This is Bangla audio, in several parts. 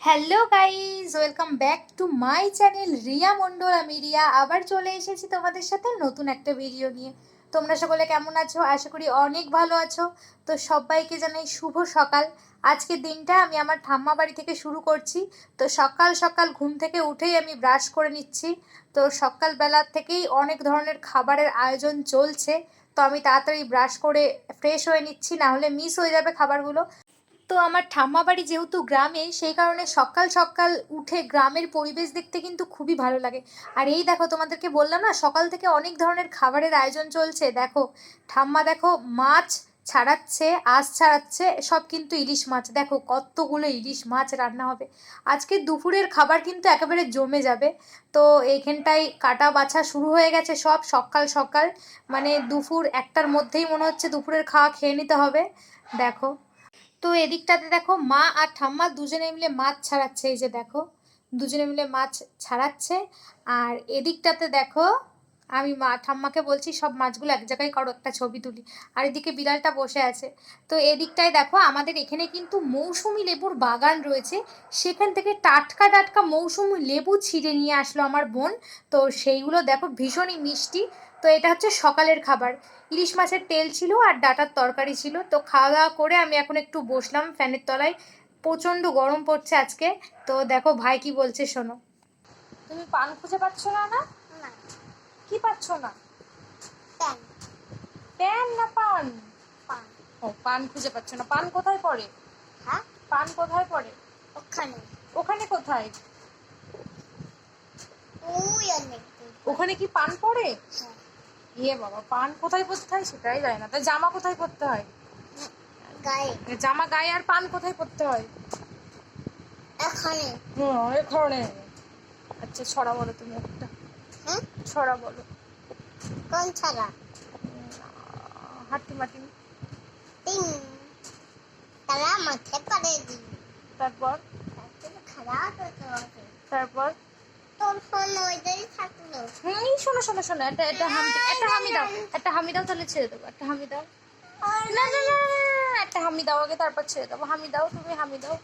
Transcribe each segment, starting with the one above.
Hello guys, welcome back to my channel Riya Mondal. আমি রিয়া আবার চলে এসেছি তোমাদের সাথে নতুন একটা ভিডিও নিয়ে। তোমরা সকলে কেমন আছো? আশা করি অনেক ভালো আছো। তো সবাইকে জানাই শুভ সকাল। আজকের দিনটা আমি আমার ঠাম্মা বাড়ি থেকে শুরু করছি। তো সকাল সকাল ঘুম থেকে উঠেই আমি ব্রাশ করে নিচ্ছি। তো সকালবেলা থেকেই অনেক ধরনের খাবারের আয়োজন চলছে। তো আমি তাড়াতাড়ি ব্রাশ করে ফ্রেশ হয়ে নিচ্ছি, না হলে মিস হয়ে যাবে খাবারগুলো। তো আমার ঠাম্মা বাড়ি যেহেতু গ্রামে, সেই কারণে সকাল সকাল উঠে গ্রামের পরিবেশ দেখতে কিন্তু খুবই ভালো লাগে। আর এই দেখো, তোমাদেরকে বললাম না সকাল থেকে অনেক ধরনের খাবারের আয়োজন চলছে। দেখো ঠাম্মা, দেখো মাছ ছাড়াচ্ছে, আঁশ ছাড়াচ্ছে, সব কিন্তু ইলিশ মাছ। দেখো কতগুলো ইলিশ মাছ রান্না হবে। আজকে দুপুরের খাবার কিন্তু একেবারে জমে যাবে। তো এইখানটায় কাটা বাছা শুরু হয়ে গেছে সব সকাল সকাল। মানে দুপুর একটার মধ্যেই মনে হচ্ছে দুপুরের খাওয়া খেয়ে নিতে হবে। দেখো, তো এদিকটাতে দেখো মা আর ঠাম্মা দুজনে মিলে মাছ ছাড়াচ্ছে। এই যে দেখো, দুজনে মিলে মাছ ছাড়াচ্ছে। আর এদিকটাতে দেখো, আমি ঠাম্মাকে বলছি সব মাছগুলো এক জায়গায় করো, একটা ছবি তুলি। আর এদিকে বিড়ালটা বসে আছে। তো এদিকটায় দেখো, আমাদের এখানে কিন্তু মৌসুমি লেবুর বাগান রয়েছে। সেখান থেকে টাটকা টাটকা মৌসুমি লেবু ছিঁড়ে নিয়ে আসলো আমার বোন। তো সেইগুলো দেখো ভীষণই মিষ্টি। তো এটা হচ্ছে সকালের খাবার। ইলিশ মাছের তেল ছিল আর ডাঁটার তরকারি ছিল। তো খাওয়া দাওয়া করে আমি এখন একটু বসলাম ফ্যানের তলায়। প্রচণ্ড গরম পড়ছে আজকে। তো দেখো ভাই কি বলছে শোনো। তুমি পান খুঁজে পাচ্ছ না? না, কি পাচ্ছ না? প্যান না পান? ও, পান খুঁজে পাচ্ছ না। পান কোথায় পড়ে? হ্যাঁ, পান কোথায় পড়ে? ওখানে। ওখানে কোথায়? ওখানে কি পান পড়ে? ইয়ে বাবা, পান কোথায় পরতে হয় সেটাই যায় না। তাই জামা কোথায় পরতে হয়? গায়ে। জামা গায়ে। আর পান কোথায় পরতে হয়? এখানে। এখানে। আচ্ছা, ছড়া বলো তুমি একটা। হ্যাঁ, ছড়া বলো। কোন ছড়া? হাট্টি মাটি। তারা মাঠে পড়ে দি। তারপর তারপর তোর ফোন ওইটাই থাকলো। শোনো শোনো শোনো, একটা হামি দাও। একটা হামি দাও, তাহলে ছেড়ে দেবো। একটা হামি দাও। না না না, একটা হামি দাও আগে, তারপর ছেড়ে দেবো। হামি দাও, তুমি হামি দাও।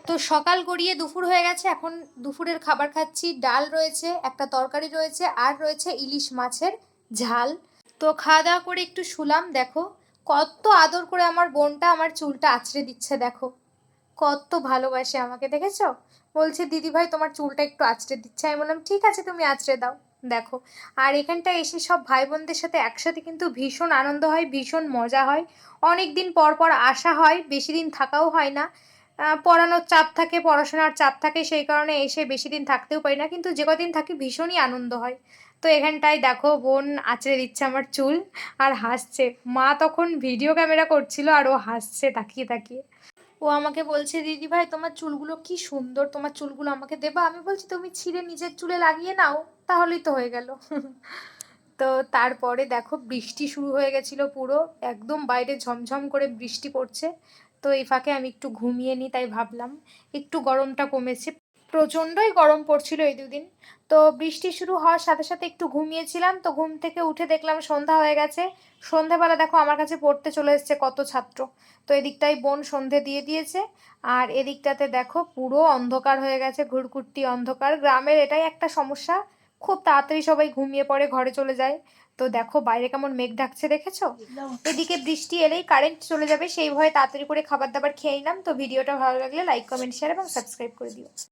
তো সকাল গড়িয়ে দুপুর হয়ে গেছে। এখন দুপুরের খাবার খাচ্ছি। ডাল রয়েছে, একটা তরকারি রয়েছে, আর রয়েছে ইলিশ মাছের ঝাল। তো খাওয়া দাওয়া করে একটু শুলাম। দেখো কত আদর করে আমার বোনটা আমার চুলটা আঁচড়ে দিচ্ছে। দেখো কত ভালোবাসে আমাকে, দেখেছো? বলছে দিদি ভাই তোমার চুলটা একটু আঁচড়ে দিচ্ছে। আমি বললাম ঠিক আছে, তুমি আঁচড়ে দাও। দেখো, আর এখানটা এসে সব ভাই বোনদের সাথে একসাথে কিন্তু ভীষণ আনন্দ হয়, ভীষণ মজা হয়। অনেক দিন পর পর আসা হয়, বেশি দিন থাকাও হয় না। পড়ানোর চাপ থাকে, পড়াশোনার চাপ থাকে, সেই কারণে এসে বেশি দিন থাকতেও পারি না, কিন্তু যে কদিন থাকি ভীষণই আনন্দ হয়। তো এখানটায় দেখো বোন আঁচড়ে দিচ্ছে আমার চুল আর হাসছে। মা তখন ভিডিও ক্যামেরা করছিল আর ও হাসছে তাকিয়ে তাকিয়ে। ও আমাকে বলছে দিদি ভাই তোমার চুলগুলো কি সুন্দর, তোমার চুলগুলো আমাকে দেবা? আমি বলছি তুমি ছিঁড়ে নিজের চুলে লাগিয়ে নাও, তাহলেই তো হয়ে গেল। তো তারপরে দেখো বৃষ্টি শুরু হয়ে গেছিল পুরো একদম, বাইরে ঝমঝম করে বৃষ্টি পড়ছে। তো এই ফাঁকে আমি একটু ঘুমিয়ে নিই, তাই ভাবলাম একটু গরমটা কমেছে। প্রচণ্ডই গরম পড়ছিল এই দুদিন। তো বৃষ্টি শুরু হওয়ার সাথে সাথে একটু ঘুমিয়েছিলাম। তো ঘুম থেকে উঠে দেখলাম সন্ধ্যা হয়ে গেছে। সন্ধ্যেবেলা দেখো আমার কাছে পড়তে চলে এসেছে কত ছাত্র। তো এদিকটাই বোন সন্ধে দিয়ে দিয়েছে। আর এদিকটাতে দেখো পুরো অন্ধকার হয়ে গেছে, ঘুরঘুরটি অন্ধকার। গ্রামের এটাই একটা সমস্যা, খুব তাড়াতাড়ি সবাই ঘুমিয়ে পড়ে, ঘরে চলে যায়। তো দেখো বাইরে কেমন মেঘ ডাকছে, দেখেছো? এদিকে বৃষ্টি এলেই কারেন্ট চলে যাবে, সেই ভয়ে তাড়াতাড়ি করে খাবার দাবার খেয়ে নিলাম। তো ভিডিওটা ভালো লাগলে লাইক কমেন্ট শেয়ার এবং সাবস্ক্রাইব করে দিও।